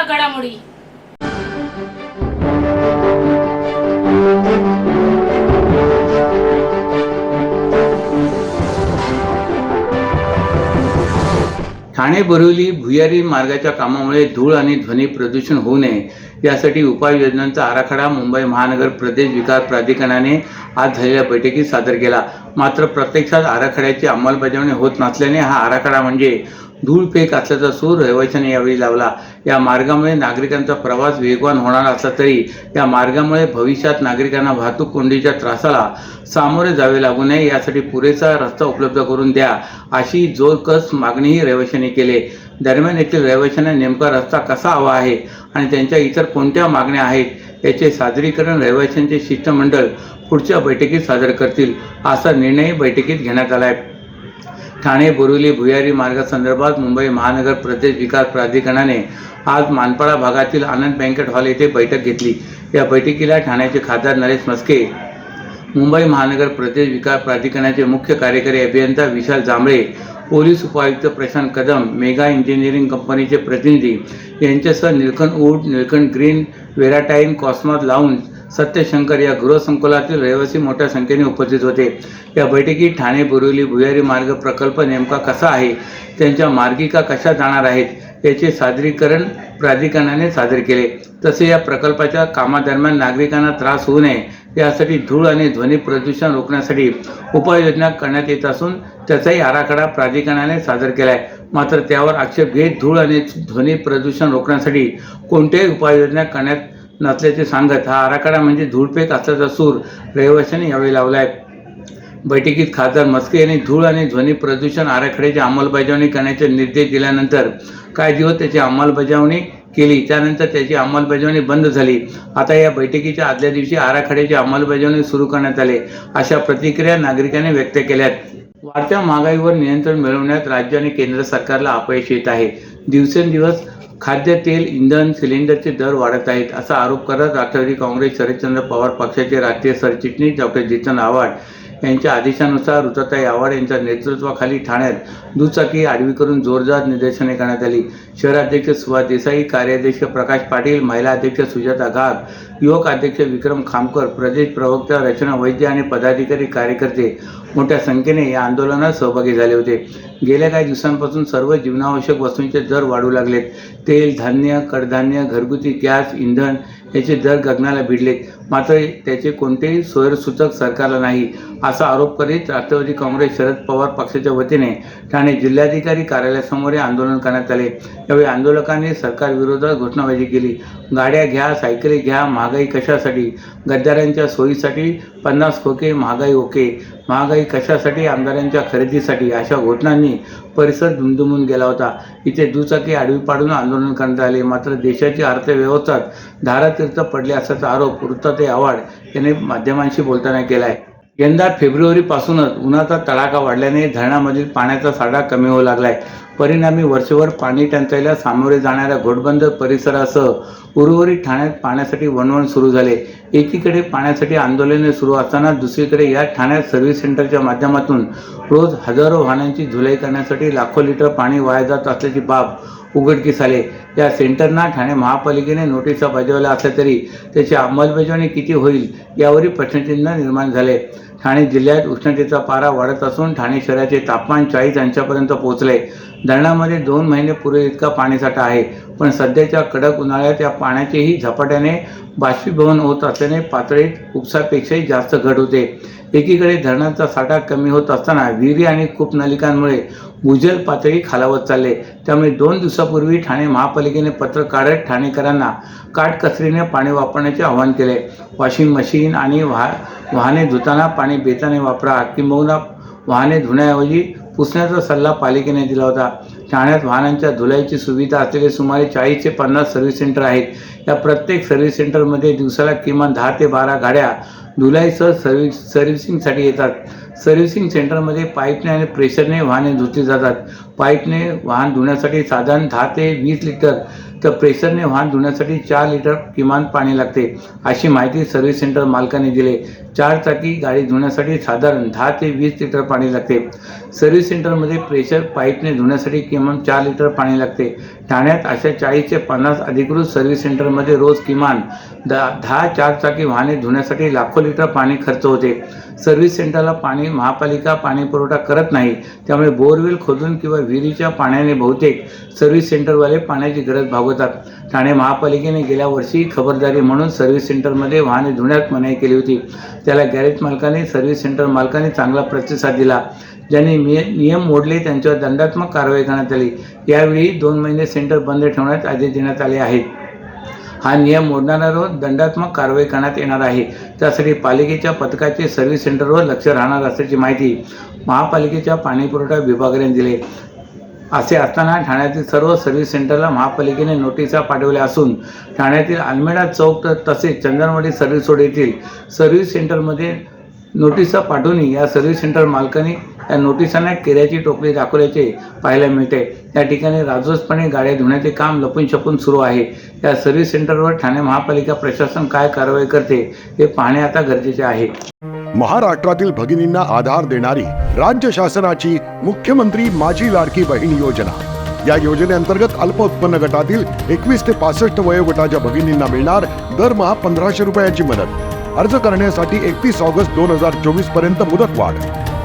घडामोडी। ठाणे बोरिवली भुयारी मार्गाच्या कामामुळे धूळ आणि ध्वनी प्रदूषण होऊ नये यासाठी उपाययोजनांचा आराखडा मुंबई महानगर प्रदेश विकास प्राधिकरणाने आज झालेल्या बैठकीत सादर केला। मात्र प्रत्यक्षात आराखड्याची अंमलबजावणी होत नसल्याने हा आराखडा म्हणजे धूळफेक असल्याचा सूर रहिवाशांनी यावेळी लावला। या मार्गामुळे नागरिकांचा प्रवास वेगवान होणार असला तरी या मार्गामुळे भविष्यात नागरिकांना वाहतूक कोंडीच्या त्रासाला सामोरे जावे लागू नये यासाठी पुरेसा रस्ता उपलब्ध करून द्या अशी जोरकस मागणीही रहिवाशांनी केली। दरम्यान येथील रहिवाशांना नेमका रस्ता कसा हवा आहे आणि त्यांच्या इतर कोणत्या मागण्या आहेत याचे सादरीकरण रहिवाशांचे शिष्टमंडळ पुढच्या बैठकीत सादर करतील असा निर्णय बैठकीत घेण्यात आला आहे। ठाणे बोरिवली भुयारी मार्गासंदर्भात मुंबई महानगर प्रदेश विकास प्राधिकरणाने आज मानपाडा भागातील आनंद बँकेट हॉल येथे बैठक घेतली। या बैठकीला ठाण्याचे खासदार नरेश म्हस्के, मुंबई महानगर प्रदेश विकास प्राधिकरणाचे मुख्य कार्यकारी अभियंता विशाल जांभळे, पोलीस उपायुक्त प्रशांत कदम, मेगा इंजिनिअरिंग कंपनीचे प्रतिनिधी यांच्यासह निळकंठ वूड, निळकंठ ग्रीन, वेराटाईन, कॉस्मॉस लाऊंज, सत्यशंकर या गृहसंकुलातील रहिवासी मोठ्या संख्येने उपस्थित होते। या बैठकीत ठाणे बोरिवली भुयारी मार्ग प्रकल्प नेमका कसा आहे, त्यांच्या मार्गिका कशा जाणार आहेत याचे सादरीकरण प्राधिकरणाने सादर केले। तसे या प्रकल्पाच्या कामादरम्यान नागरिकांना त्रास होऊ नये यासाठी धूळ आणि ध्वनी प्रदूषण रोखण्यासाठी उपाययोजना करण्यात येत असून त्याचाही आराखडा प्राधिकरणाने सादर केला आहे। मात्र त्यावर आक्षेप घेत धूळ आणि ध्वनी प्रदूषण रोखण्यासाठी कोणत्याही उपाययोजना करण्यात नसल्याचे सांगत हा आराखडा म्हणजे धूळफेक असल्याचा सूर रहिवाशांनी यावेळी लावला आहे। बैठकीत खासदार म्हस्के यांनी धूळ आणि ध्वनी प्रदूषण आराखड्याची अंमलबजावणी करण्याचे निर्देश दिल्यानंतर काही दिवस त्याची अंमलबजावणी केली, त्यानंतर त्याची अंमलबजावणी बंद झाली। आता या बैठकीच्या आदल्या दिवशी आराखड्याची अंमलबजावणी सुरू करण्यात आली अशा प्रतिक्रिया नागरिकांनी व्यक्त केल्यात। वाढत्या महागाईवर नियंत्रण मिळवण्यात राज्य आणि केंद्र सरकारला अपयश येत आहे। दिवसेंदिवस खाद्यतेल, इंधन, सिलेंडरचे दर वाढत आहेत असा आरोप करत राष्ट्रवादी काँग्रेस शरदचंद्र पवार पक्षाचे राष्ट्रीय सरचिटणीस डॉक्टर जितेंद्र आव्हाड यांच्या आदेशानुसार ऋतुताई आव्हाड यांच्या नेतृत्वाखाली ठाण्यात दुचाकी आडवी करून जोरदार निदर्शने करण्यात आली। शहराध्यक्ष सुभाष देसाई, कार्याध्यक्ष प्रकाश पाटील, महिला अध्यक्ष सुजाता घाग, युवक अध्यक्ष विक्रम खामकर, प्रदेश प्रवक्ता रचना वैद्य आणि पदाधिकारी कार्यकर्ते मोठ्या संख्येने या आंदोलनात सहभागी झाले होते। गेल्या काही दिवसांपासून सर्व जीवनावश्यक वस्तूंचे दर वाढू लागलेत। तेल, धान्य, कडधान्य, घरगुती गॅस, इंधन याचे दर गगनाला भिडलेत। मात्र त्याचे कोणतेही सोयीसूचक सरकारला नाही असा आरोप करीत राष्ट्रवादी काँग्रेस शरद पवार पक्षाच्या वतीने ठाणे जिल्हाधिकारी कार्यालयासमोर आंदोलन करण्यात आले। यावेळी आंदोलकांनी सरकारविरोधात घोषणाबाजी केली। गाड्या घ्या, सायकली घ्या, महागाई कशासाठी? गद्दारांच्या सोयीसाठी 50 खोके, महागाई ओके, महागाई कशासाठी? आमदारांच्या खरेदीसाठी अशा घोषणांनी परिसर दुमदुमून गेला होता। इथे दुचाकी आडवी पाडून आंदोलन करण्यात आले। मात्र देशाची अर्थव्यवस्था धारातीर्थ पडली असल्याचा आरोप ऋतुताई आव्हाड यांनी माध्यमांशी बोलताना केला आहे। यंदा फेब्रुवारीपासूनच उन्हाचा तडाखा वाढल्याने धरणामधील पाण्याचा साठा कमी होऊ लागला आहे। परिणामी वर्षभर पाणी टंचाईला सामोरे जाणाऱ्या घोडबंदर परिसरासह उर्वरित ठाण्यात पाण्यासाठी वणवण सुरू झाले। एकीकडे पाण्यासाठी आंदोलने सुरू असताना दुसरीकडे या ठाण्यात सर्व्हिस सेंटरच्या माध्यमातून रोज हजारो वाहनांची धुलाई करण्यासाठी लाखो लिटर पाणी वाया जात असल्याची बाब उघडकीस आले। या सेंटरना ठाणे महापालिकेने नोटिसा बजावल्या असल्या तरी त्याची अंमलबजावणी किती होईल यावरही प्रश्नचिन्ह निर्माण झाले। ठाणे जिल्ह्यात उष्णतेचा पारा वाढत असून ठाणे शहराचे तापमान 40 अंशापर्यंत पोहोचले। धरणामध्ये 2 महिने पुरेल इतका पाणीसाठा आहे, पण सध्याच्या कडक उन्हाळ्यात या पाण्याचेही झपाट्याने बाष्पीभवन होत असल्याने पातळीत उपसापेक्षाही जास्त घट होते। एकीकडे धरणाचा साठा कमी होत असताना विहिरी आणि कूपनलिकांमुळे भूजल पातळी खालावत चालले। त्यामुळे 2 दिवसापूर्वी ठाणे महापालिकेने पत्र काढत ठाणेकरांना काटकसरीने पाणी वापरण्याचे आवाहन केले। वॉशिंग मशीन आणि वाहने धुताना पाणी बेताने वापरा किंबहुना वाहने धुण्याऐवजी पुसण्याचा सल्ला पालिकेने दिला होता। ठाण्यात वाहनांच्या धुलाईची सुविधा असलेले सुमारे 40 ते 50 सर्व्हिस सेंटर आहेत। या प्रत्येक सर्व्हिस सेंटरमध्ये दिवसाला किमान 10 ते 12 गाड्या धुलाईसह सर्व्हिसिंगसाठी येतात। सर्व्हिसिंग सेंटरमध्ये पाईपने आणि प्रेशरने वाहने धुतली जातात। पाईपने वाहन धुण्यासाठी साधारण 10 ते 20 लिटर तर प्रेशरने वाहन धुण्यासाठी 4 लिटर किमान पाणी लागते अशी माहिती सर्व्हिस सेंटर मालकांनी दिली। 4 चाकी गाडी धुण्यासाठी साधारण 10 ते 20 लिटर पाणी लागते। सर्व्हिस सेंटरमध्ये प्रेशर पाईपने धुण्यासाठी किमान 4 लिटर पाणी लागते। ठाण्यात अशा 40 ते 50 अधिकृत सर्व्हिस सेंटरमध्ये रोज किमान 10 चारचाकी वाहने धुण्यासाठी लाखो लिटर पाणी खर्च होते. सर्व्हिस सेंटरला पाणी महापालिका पाणी पुरवठा करत नाही, त्यामुळे बोरवेल खोदून किंवा विहिरीच्या पाण्याने बहुतेक सर्व्हिस सेंटरवाले पाण्याची गरज भागवतात. ठाणे महापालिकेने गेल्या वर्षी खबरदारी म्हणून सर्व्हिस सेंटरमध्ये वाहने धुण्यास मनाई केली होती. त्याला गॅरेज मालकाने, सर्व्हिस सेंटर मालकाने चांगला प्रतिसाद दिला. ज्यांनी नियम मोडले त्यांच्यावर दंडात्मक कारवाई करण्यात आली. यावेळी 2 महिने सेंटर बंद ठेवण्यात आदेश देण्यात आले आहेत. हा नियम मोडणाऱ्यांवर दंडात्मक कारवाई करण्यात येणार आहे. त्यासाठी पालिकेच्या पथकाचे सर्व्हिस सेंटरवर लक्ष राहणार असल्याची माहिती महापालिकेच्या पाणीपुरवठा विभागाने दिली. असे असताना ठाण्यातील सर्व सर्व्हिस सेंटरला महापालिकेने नोटिसा पाठवल्या असून ठाण्यातील आल्मेडा चौक तसेच चंदनवाडी सर्व्हिस रोड येथील सर्व्हिस सेंटरमध्ये नोटिसा पाठवूनही या सर्व्हिस सेंटर मालकांनी या नोटिसांना केऱ्याची टोपली दाखवल्याचे पाहायला मिळते. त्या ठिकाणी राजरोसपणे गाड्या धुण्याचे काम लपून छपून सुरू आहे. या सर्व्हिस सेंटरवर ठाणे महापालिका प्रशासन काय कारवाई करते हे पाहणे आता गरजेचे आहे. महाराष्ट्रातील भगिनींना आधार देणारी राज्य शासनाची मुख्यमंत्री माझी लाडकी बहीण योजना. या योजनेअंतर्गत अल्प उत्पन्न गटातील 21 ते 65 वयोगटाच्या भगिनींना मिळणार दरमहा 1500 रुपयांची मदत. अर्ज करण्यासाठी 31 ऑगस्ट 2024 पर्यंत मुदतवाढ.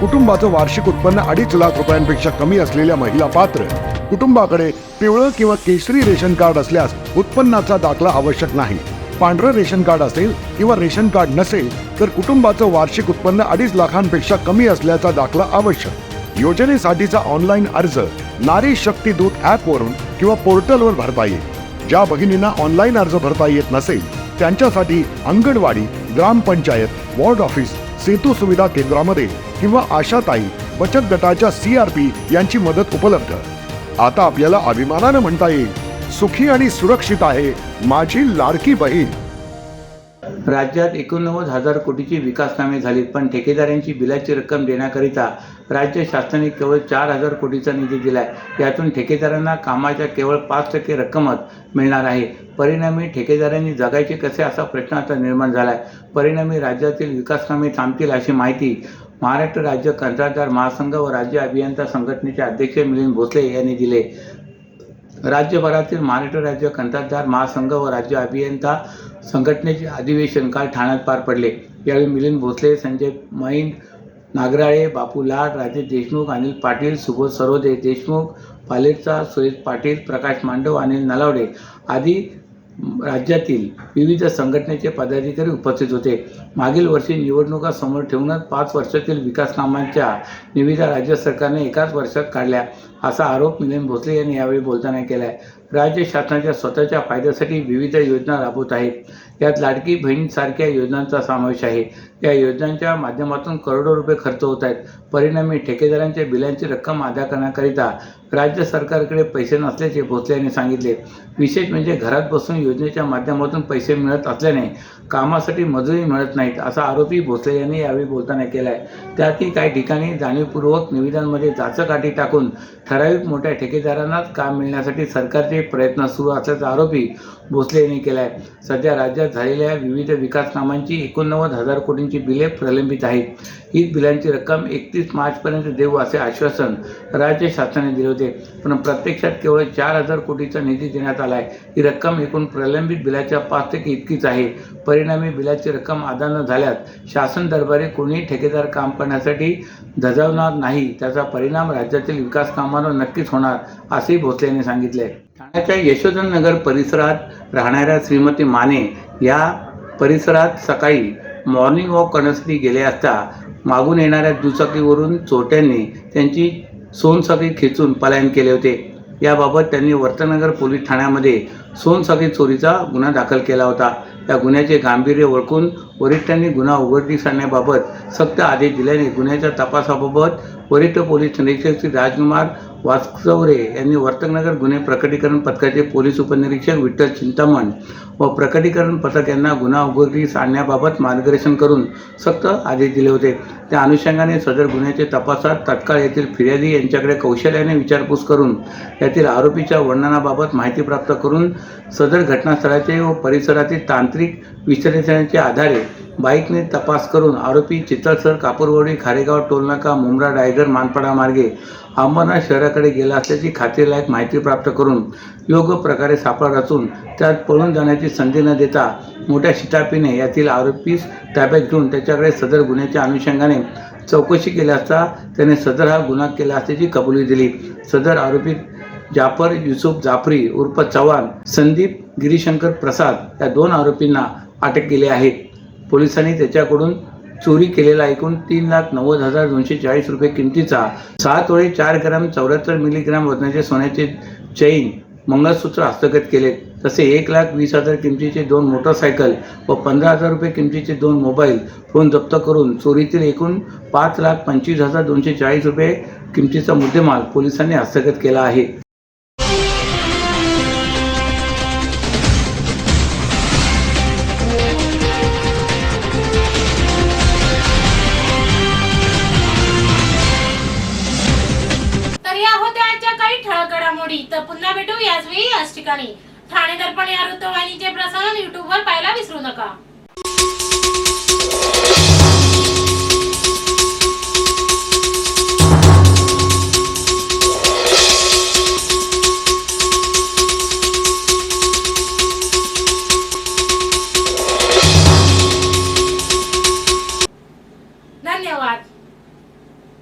कुटुंबाचं वार्षिक उत्पन्न 2.5 लाख रुपयांपेक्षा कमी असलेल्या महिला पात्र. कुटुंबाकडे पिवळं किंवा केशरी रेशन कार्ड असल्यास उत्पन्नाचा दाखला आवश्यक नाही. पांढरं रेशन कार्ड असेल किंवा रेशन कार्ड नसेल तर कुटुंबाचं वार्षिक उत्पन्न 2.5 लाखांपेक्षा कमी असल्याचा दाखला आवश्यक. योजनेसाठीचा ऑनलाईन अर्ज नारी शक्ती दूत ॲपवरून किंवा पोर्टलवर भरता येईल. ज्या भगिनींना ऑनलाईन अर्ज भरता येत नसेल त्यांच्यासाठी अंगणवाडी, ग्रामपंचायत, वॉर्ड ऑफिस, सेतू सुविधा केंद्रामध्ये किंवा आशाताई बचत गटाच्या CRP यांची मदत उपलब्ध. आता आपल्याला अभिमानानं म्हणता येईल, सुखी आणि सुरक्षित आहे माझी लाडकी बहीण. राज्यात 89,000 कोटीची विकास कामे झालीत, पण ठेकेदारांची बिलाची रक्कम देण्याकरिता राज्य शासनाने केवळ 4,000 कोटीचा निधी दिलाय. यातून ठेकेदारांना कामाच्या केवळ 5% रक्कमच मिळणार आहे. परिणामी ठेकेदारांनी जगायचे कसे असा प्रश्न आता निर्माण झालाय. परिणामी राज्यातील विकास कामे थांबतील अशी माहिती महाराष्ट्र राज्य कंत्राटदार महासंघ व राज्य अभियंता संघटनेचे अध्यक्ष मिलिंद भोसले यांनी दिले. राज्यभरातील महाराष्ट्र राज्य कंत्राटदार महासंघ व राज्य अभियंता संघटनेचे अधिवेशन काल ठाण्यात पार पडले. यावेळी मिलिंद भोसले, संजय मैन, नागराळे, बापू लाड, राजेश देशमुख, अनिल पाटील, सुबोध सरोदे देशमुख, पालेचा सुरेश पाटील, प्रकाश मांडव, अनिल नलावडे आदी राज्यातील विविध संघटनेचे पदाधिकारी उपस्थित होते. मागील वर्षी निवडणुका समोर ठेवूनच 5 वर्षातील विकास कामांच्या निविदा राज्य सरकारने एकाच वर्षात काढल्या असा आरोप मिलिंद भोसले यांनी यावेळी बोलताना केला आहे. राज्य शासनाच्या स्वतःच्या फायद्यासाठी विविध योजना राबवत आहेत. यात लाडकी बहीणसारख्या योजनांचा समावेश आहे. या योजनांच्या माध्यमातून करोडो रुपये खर्च होत आहेत. परिणामी ठेकेदारांच्या बिलांची रक्कम अदा करण्याकरिता राज्य सरकारकडे पैसे नसल्याचे भोसले यांनी सांगितले. विशेष म्हणजे घरात बसून योजनेच्या माध्यमातून पैसे मिळत असल्याने कामासाठी मजुरी मिळत नाहीत असा आरोपही भोसले यांनी यावेळी बोलताना केला आहे. त्यातही काही ठिकाणी जाणीवपूर्वक निविदांमध्ये जाचकाठी टाकून ठराविक मोठ्या ठेकेदारांनाच काम मिळण्यासाठी सरकारचे प्रयत्न सुरू असल्याचा आरोपही भोसले यांनी केला आहे. सध्या राज्यात झालेल्या विविध विकास कामांची 89,000 कोटींची बिले प्रलंबित आहेत. ही बिलांची रक्कम 31 मार्चपर्यंत देऊ असे आश्वासन राज्य शासनाने दिले होते, पण प्रत्यक्षात केवळ 4,000 कोटीचा निधी देण्यात आला आहे. ही रक्कम एकूण प्रलंबित बिलाच्या 5% इतकीच आहे. परिणामी बिलाची रक्कम अदा न झाल्यास शासन दरबारी कोणीही ठेकेदार काम करण्यासाठी धजावणार नाही. त्याचा परिणाम राज्यातील विकास कामांवर नक्कीच होणार असेही भोसले यांनी सांगितले. ठाण्याच्या यशोधननगर परिसरात राहणाऱ्या श्रीमती माने या परिसरात सकाळी मॉर्निंग वॉक करण्यासाठी गेले असता मागून येणाऱ्या दुचाकीवरून चोरट्यांनी त्यांची सोनसाखळी खेचून पलायन केले होते. याबाबत त्यांनी वर्तनगर पोलीस ठाण्यामध्ये सोनसाखळी चोरीचा गुन्हा दाखल केला होता. या गुन्ह्याचे गांभीर्य ओळखून वरिष्ठांनी गुन्हा उघडकीस आणण्याबाबत सक्त आदेश दिल्याने गुन्ह्याच्या तपासाबाबत वरिष्ठ पोलीस निरीक्षक श्री राजकुमार वासचौरे यांनी वर्तनगर गुन्हे प्रकटीकरण पथकाचे पोलीस उपनिरीक्षक विठ्ठल चिंतामण व प्रकटीकरण पथक यांना गुन्हा उघडकीस आणण्याबाबत मार्गदर्शन करून सक्त आदेश दिले होते. त्या अनुषंगाने सदर गुन्ह्याचे तपासात तत्काळ येथील फिर्यादी यांच्याकडे कौशल्याने विचारपूस करून यातील आरोपीच्या वर्णनाबाबत माहिती प्राप्त करून सदर घटनास्थळाचे व परिसरातील तांत्रिक विश्लेषणाच्या आधारे बाईकने तपास करून आरोपी चितळसर, कापूरवाडी, खारेगाव टोलनाका, मुंब्रा, डायगर, मानपाडा मार्गे अंबरनाथ शहराकडे गेला असल्याची खात्रीलायक माहिती प्राप्त करून योग्य प्रकारे सापळा रचून त्यात पळून जाण्याची संधी न देता मोठ्या शिताफीने यातील आरोपीस ताब्यात घेऊन त्याच्याकडे सदर गुन्ह्याच्या अनुषंगाने चौकशी केली असता त्याने सदर हा गुन्हा केला असल्याची कबुली दिली. सदर आरोपी जाफर युसुफ जाफरी उर्फ चव्हाण, संदीप गिरीशंकर प्रसाद या 2 आरोपींना अटक केली आहे. पोलिसांनी त्याच्याकडून चोरी केलेला एकूण 3,90,240 रुपये किमतीचा 6 तोळे 4 ग्राम 74 मिलीग्राम वजनाचे सोन्याचे चैन, मंगळसूत्र हस्तगत केले. तसे 1,20,000 किमतीचे 2 मोटरसायकल व 15,000 रुपये किमतीचे 2 मोबाईल फोन जप्त करून चोरीतील एकूण 5,25,240 रुपये किमतीचा मुद्देमाल पोलिसांनी हस्तगत केला आहे. तर या होत्या आजच्या काही ठळक घडामोडी. तर पुन्हा भेटू याच वेळी याच ठिकाणी. ठाणे दर्पण या वृत्तवाहिनीचे प्रसारण YouTube वर पाहायला विसरू नका.